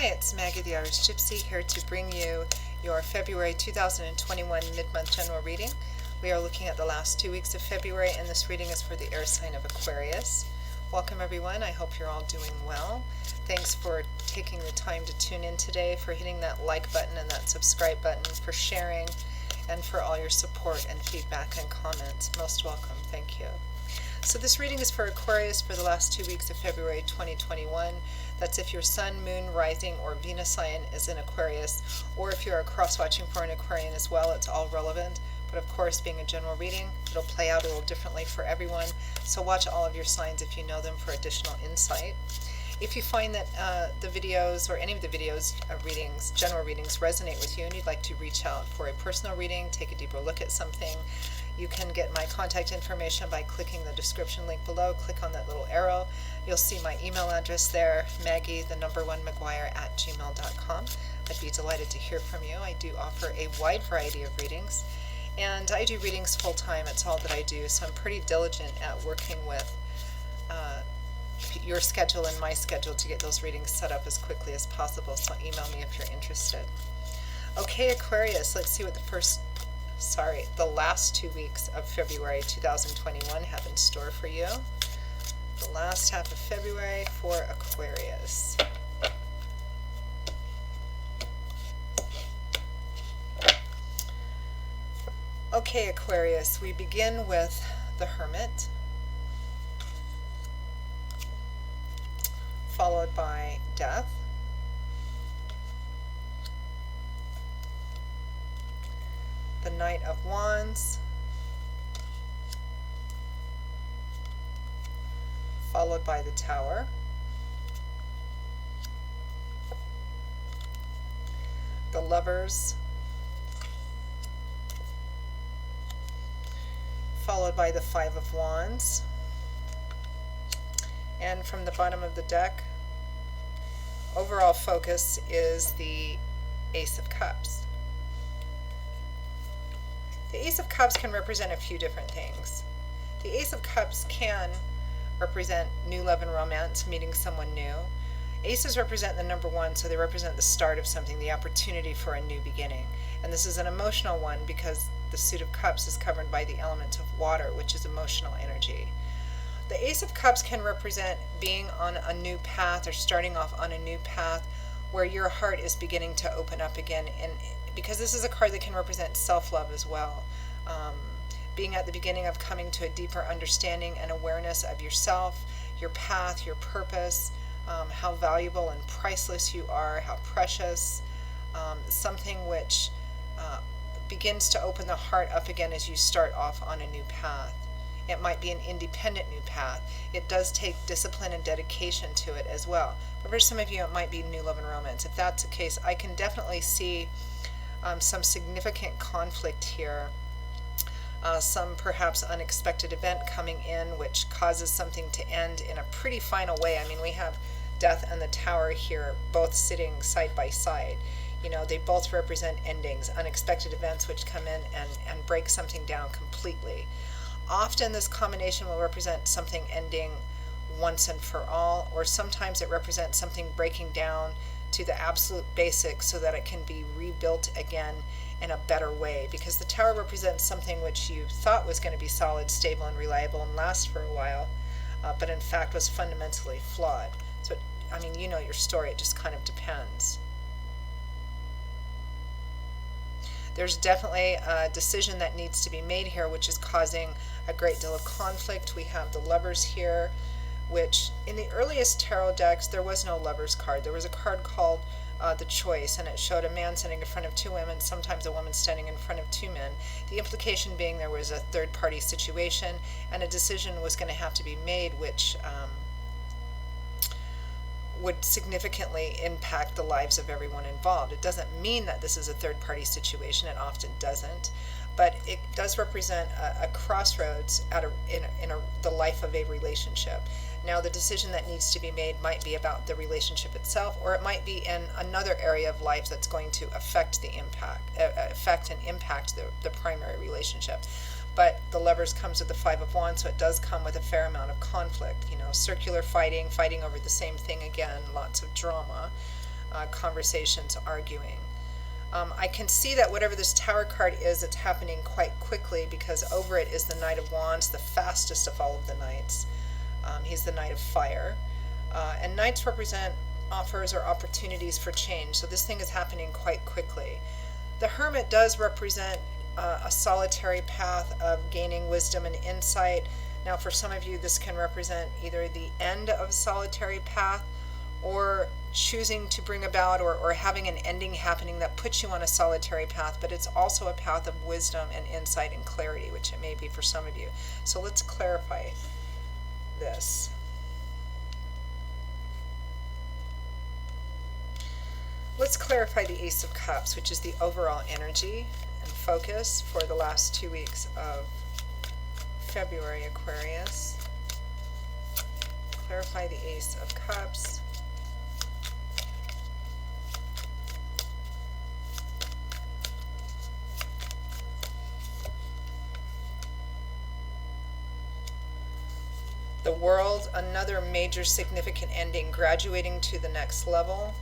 it's Maggie the Irish Gypsy here to bring you your February 2021 mid-month general reading. We are looking at the last 2 weeks of February, and this reading is for the air sign of Aquarius. Welcome everyone. I hope you're all doing well. Thanks for taking the time to tune in today, for hitting that like button and that subscribe button, for sharing, and for all your support and feedback and comments. Most welcome. Thank you. So this reading is for Aquarius for the last 2 weeks of February 2021. That's if your Sun, Moon, Rising, or Venus sign is in Aquarius, or if you're cross-watching for an Aquarian as well, it's all relevant. But of course, being a general reading, it'll play out a little differently for everyone. So watch all of your signs if you know them for additional insight. If you find that the videos or any of the videos readings, general readings, resonate with you and you'd like to reach out for a personal reading, take a deeper look at something, you can get my contact information by clicking the description link below. Click on that little arrow. You'll see my email address there, maggie1mcguire@gmail.com. I'd be delighted to hear from you. I do offer a wide variety of readings, and I do readings full-time. It's all that I do, so I'm pretty diligent at working with your schedule and my schedule to get those readings set up as quickly as possible, so email me if you're interested. Okay, Aquarius, let's see what the last 2 weeks of February 2021 have in store for you. The last half of February for Aquarius. Okay, Aquarius, we begin with the Hermit, followed by Death, the Knight of Wands, followed by the Tower, the Lovers, followed by the Five of Wands, and from the bottom of the deck, overall focus is the Ace of Cups. The Ace of Cups can represent a few different things. The Ace of Cups can represent new love and romance, meeting someone new. Aces represent the number one, so they represent the start of something, the opportunity for a new beginning. And this is an emotional one because the Suit of Cups is covered by the element of water, which is emotional energy. The Ace of Cups can represent being on a new path or starting off on a new path where your heart is beginning to open up again, and because this is a card that can represent self-love as well. Being at the beginning of coming to a deeper understanding and awareness of yourself, your path, your purpose, how valuable and priceless you are, how precious, something which begins to open the heart up again as you start off on a new path. It might be an independent new path. It does take discipline and dedication to it as well. But for some of you, it might be new love and romance. If that's the case, I can definitely see some significant conflict here. Some perhaps unexpected event coming in which causes something to end in a pretty final way. I mean, we have Death and the Tower here both sitting side by side. You know, they both represent endings, unexpected events which come in and break something down completely. Often this combination will represent something ending once and for all, or sometimes it represents something breaking down to the absolute basics so that it can be rebuilt again in a better way, because the Tower represents something which you thought was going to be solid, stable, and reliable and last for a while, but in fact was fundamentally flawed. So, I mean, you know your story, it just kind of depends. There's definitely a decision that needs to be made here, which is causing a great deal of conflict. We have the Lovers here, which in the earliest tarot decks, there was no Lovers card. There was a card called the Choice, and it showed a man standing in front of two women, sometimes a woman standing in front of two men. The implication being there was a third-party situation, and a decision was going to have to be made, which would significantly impact the lives of everyone involved. It doesn't mean that this is a third-party situation. It often doesn't. But it does represent a crossroads in the life of a relationship. Now, the decision that needs to be made might be about the relationship itself, or it might be in another area of life that's going to affect and impact the primary relationship. But the Lovers comes with the Five of Wands, so it does come with a fair amount of conflict. You know, circular fighting over the same thing again, lots of drama. conversations, arguing. I can see that whatever this Tower card is, it's happening quite quickly, because over it is the Knight of Wands, the fastest of all of the knights. He's the Knight of Fire. And knights represent offers or opportunities for change, so this thing is happening quite quickly. The Hermit does represent a solitary path of gaining wisdom and insight. Now, for some of you, this can represent either the end of a solitary path, or choosing to bring about or having an ending happening that puts you on a solitary path, but it's also a path of wisdom and insight and clarity, which it may be for some of you. So let's clarify this. Let's clarify the Ace of Cups, which is the overall energy and focus for the last 2 weeks of February, Aquarius. Clarify the Ace of Cups. The World, another major significant ending, graduating to the next level.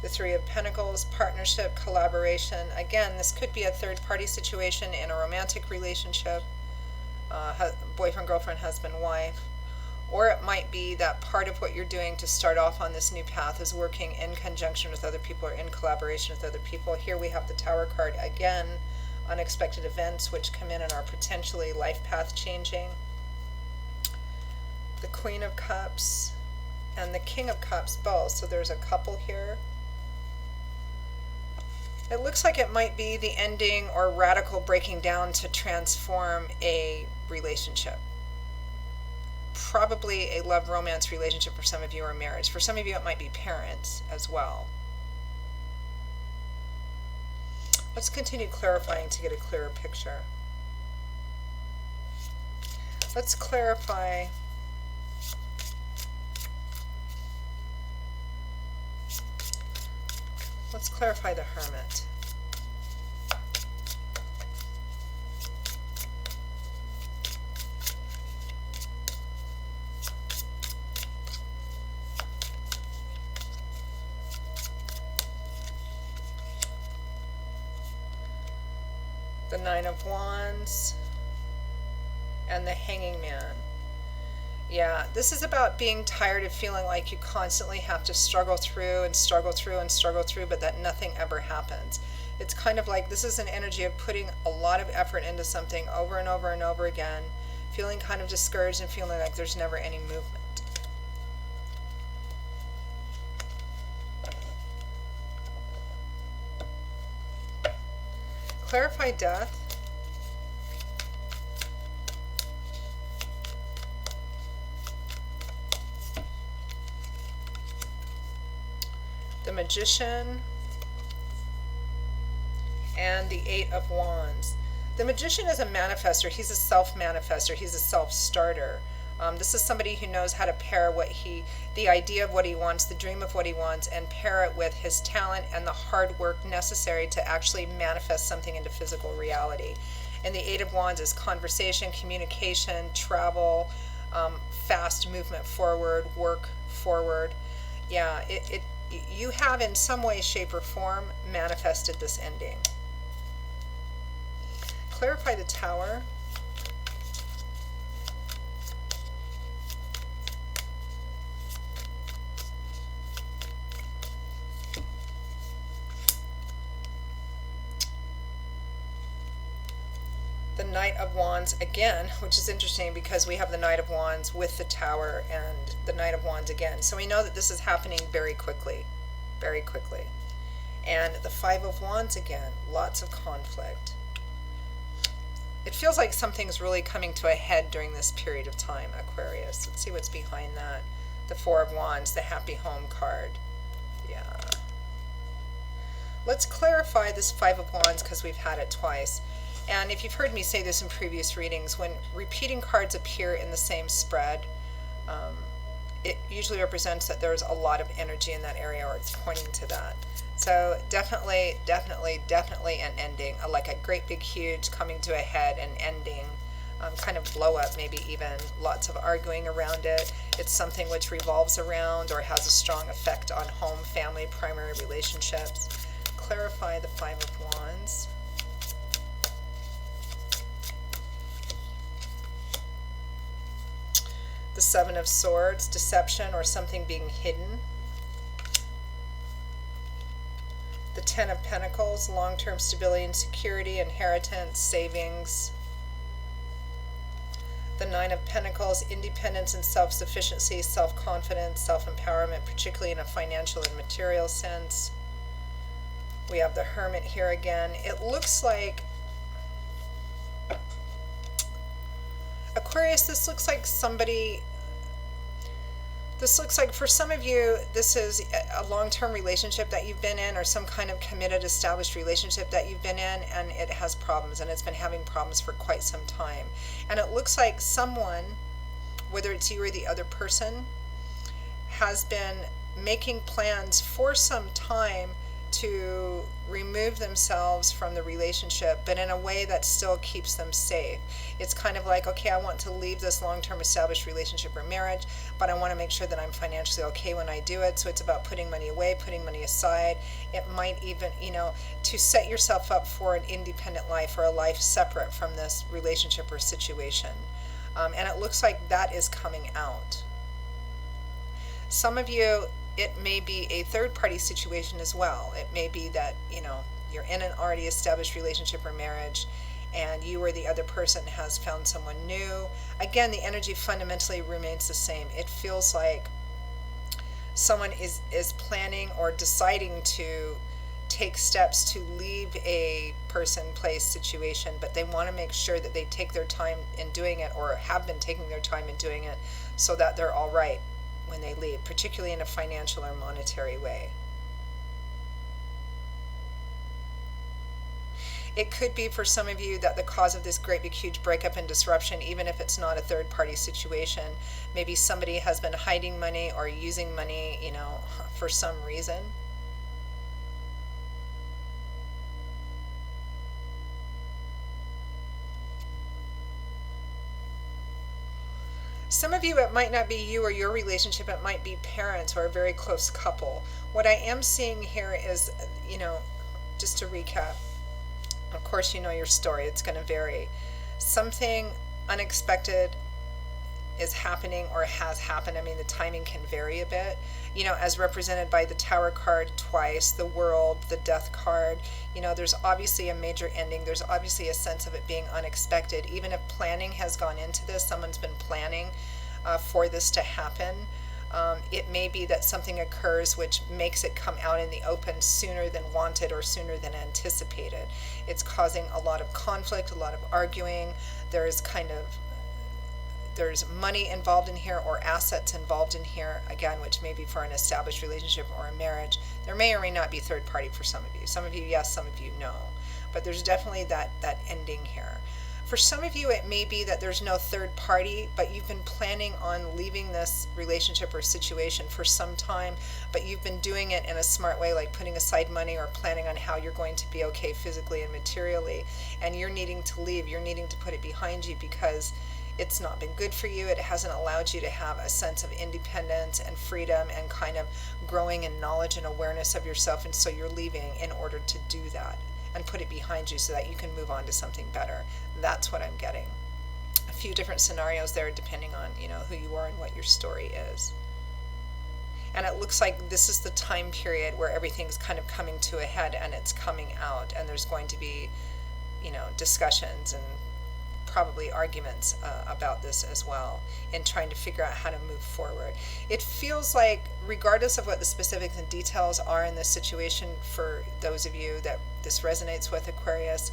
The Three of Pentacles, partnership, collaboration. Again, this could be a third-party situation in a romantic relationship, boyfriend, girlfriend, husband, wife. Or it might be that part of what you're doing to start off on this new path is working in conjunction with other people or in collaboration with other people. Here we have the Tower card again, unexpected events which come in and are potentially life path changing. The Queen of Cups and the King of Cups both. So there's a couple here. It looks like it might be the ending or radical breaking down to transform a relationship. Probably a love romance relationship for some of you, or marriage. For some of you it might be parents as well. Let's continue clarifying to get a clearer picture. Let's clarify the Hermit. The Nine of Wands and the Hanging Man. Yeah, this is about being tired of feeling like you constantly have to struggle through and struggle through and struggle through, but that nothing ever happens. It's kind of like this is an energy of putting a lot of effort into something over and over and over again, feeling kind of discouraged and feeling like there's never any movement. Clarify Death. The Magician and the Eight of Wands. The Magician is a manifester. He's a self-manifester. He's a self-starter. This is somebody who knows how to pair the idea of what he wants, the dream of what he wants, and pair it with his talent and the hard work necessary to actually manifest something into physical reality. And the Eight of Wands is conversation, communication, travel, fast movement forward, work forward. Yeah, you have in some way, shape, or form manifested this ending. Clarify the Tower. The Knight of Wands again, which is interesting because we have the Knight of Wands with the Tower and the Knight of Wands again. So we know that this is happening very quickly, very quickly. And the Five of Wands again, lots of conflict. It feels like something's really coming to a head during this period of time, Aquarius. Let's see what's behind that. The Four of Wands, the Happy Home card. Yeah. Let's clarify this Five of Wands because we've had it twice. And if you've heard me say this in previous readings, when repeating cards appear in the same spread, it usually represents that there's a lot of energy in that area, or it's pointing to that. So definitely an ending, like a great big huge coming to a head and ending kind of blow up, maybe even lots of arguing around it. It's something which revolves around or has a strong effect on home, family, primary relationships. Clarify the Five of Wands. The Seven of Swords, deception or something being hidden. The Ten of Pentacles, long-term stability and security, inheritance, savings. The Nine of Pentacles, independence and self-sufficiency, self-confidence, self-empowerment, particularly in a financial and material sense. We have the Hermit here again. It looks like, Aquarius, this looks like somebody, this looks like for some of you, this is a long-term relationship that you've been in, or some kind of committed, established relationship that you've been in, and it has problems, and it's been having problems for quite some time. And it looks like someone, whether it's you or the other person, has been making plans for some time to remove themselves from the relationship, but in a way that still keeps them safe. It's kind of like, okay, I want to leave this long-term established relationship or marriage, but I want to make sure that I'm financially okay when I do it. So it's about putting money away, putting money aside. It might even, to set yourself up for an independent life or a life separate from this relationship or situation. And it looks like that is coming out. Some of you, it may be a third-party situation as well. It may be that, you're in an already established relationship or marriage, and you or the other person has found someone new. Again, the energy fundamentally remains the same. It feels like someone is planning or deciding to take steps to leave a person, place, situation, but they want to make sure that they take their time in doing it, or have been taking their time in doing it, so that they're all right when they leave, particularly in a financial or monetary way. It could be for some of you that the cause of this great big huge breakup and disruption, even if it's not a third party situation, maybe somebody has been hiding money or using money, for some reason. Some of you, it might not be you or your relationship, it might be parents or a very close couple. What I am seeing here is, just to recap, of course you know your story, it's going to vary. Something unexpected is happening or has happened. I mean, the timing can vary a bit, as represented by the Tower card twice, the World, the Death card. There's obviously a major ending. There's obviously a sense of it being unexpected. Even if planning has gone into this, someone's been planning for this to happen. It may be that something occurs which makes it come out in the open sooner than wanted or sooner than anticipated. It's causing a lot of conflict, a lot of arguing. There's money involved in here, or assets involved in here, again, which may be for an established relationship or a marriage. There may or may not be third party for some of you. Some of you, yes, some of you, no. But there's definitely that ending here. For some of you, it may be that there's no third party, but you've been planning on leaving this relationship or situation for some time, but you've been doing it in a smart way, like putting aside money or planning on how you're going to be okay physically and materially, and you're needing to leave, you're needing to put it behind you because it's not been good for you. It hasn't allowed you to have a sense of independence and freedom and kind of growing in knowledge and awareness of yourself, and so you're leaving in order to do that and put it behind you so that you can move on to something better. That's what I'm getting. A few different scenarios there depending on, who you are and what your story is. And it looks like this is the time period where everything's kind of coming to a head and it's coming out, and there's going to be, discussions and probably arguments about this as well, in trying to figure out how to move forward. It feels like, regardless of what the specifics and details are in this situation, for those of you that this resonates with, Aquarius,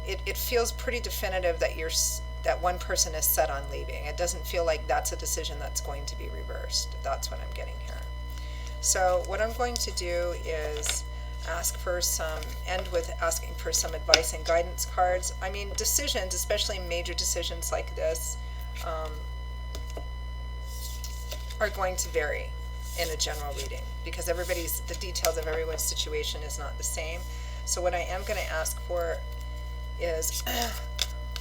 it feels pretty definitive that one person is set on leaving. It doesn't feel like that's a decision that's going to be reversed. That's what I'm getting here. So what I'm going to do is end with asking for some advice and guidance cards. I mean, decisions, especially major decisions like this, are going to vary in a general reading because the details of everyone's situation is not the same. So what I am going to ask for is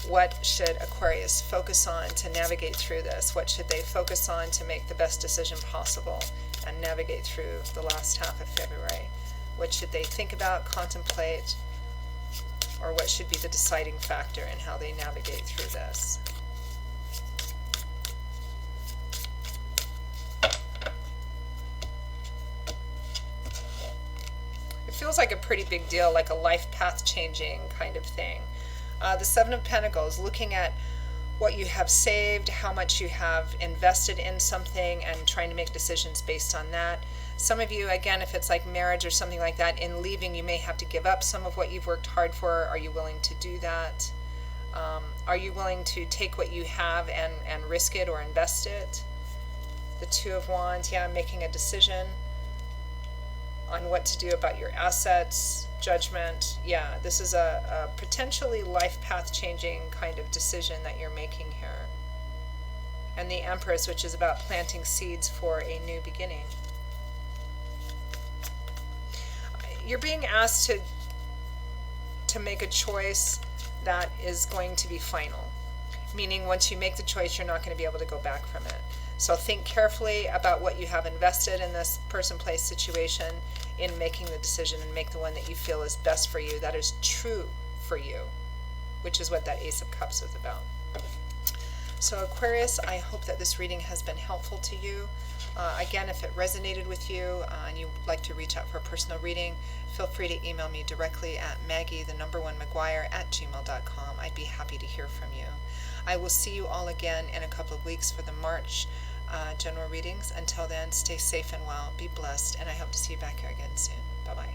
What should Aquarius focus on to navigate through this? What should they focus on to make the best decision possible and navigate through the last half of February? What should they think about, contemplate, or what should be the deciding factor in how they navigate through this? It feels like a pretty big deal, like a life path changing kind of thing. The Seven of Pentacles, looking at what you have saved, how much you have invested in something, and trying to make decisions based on that. Some of you, again, if it's like marriage or something like that, in leaving you may have to give up some of what you've worked hard for. Are you willing to do that? Are you willing to take what you have and risk it or invest it? The Two of Wands, yeah, making a decision on what to do about your assets, judgment. Yeah, this is a potentially life path changing kind of decision that you're making here. And the Empress, which is about planting seeds for a new beginning. You're being asked to make a choice that is going to be final. Meaning once you make the choice, you're not going to be able to go back from it. So think carefully about what you have invested in this person, place, situation in making the decision, and make the one that you feel is best for you, that is true for you, which is what that Ace of Cups is about. So Aquarius, I hope that this reading has been helpful to you. Again, if it resonated with you and you'd like to reach out for a personal reading, feel free to email me directly at Maggie1McGuire@gmail.com. I'd be happy to hear from you. I will see you all again in a couple of weeks for the March general readings. Until then, stay safe and well, be blessed, and I hope to see you back here again soon. Bye-bye.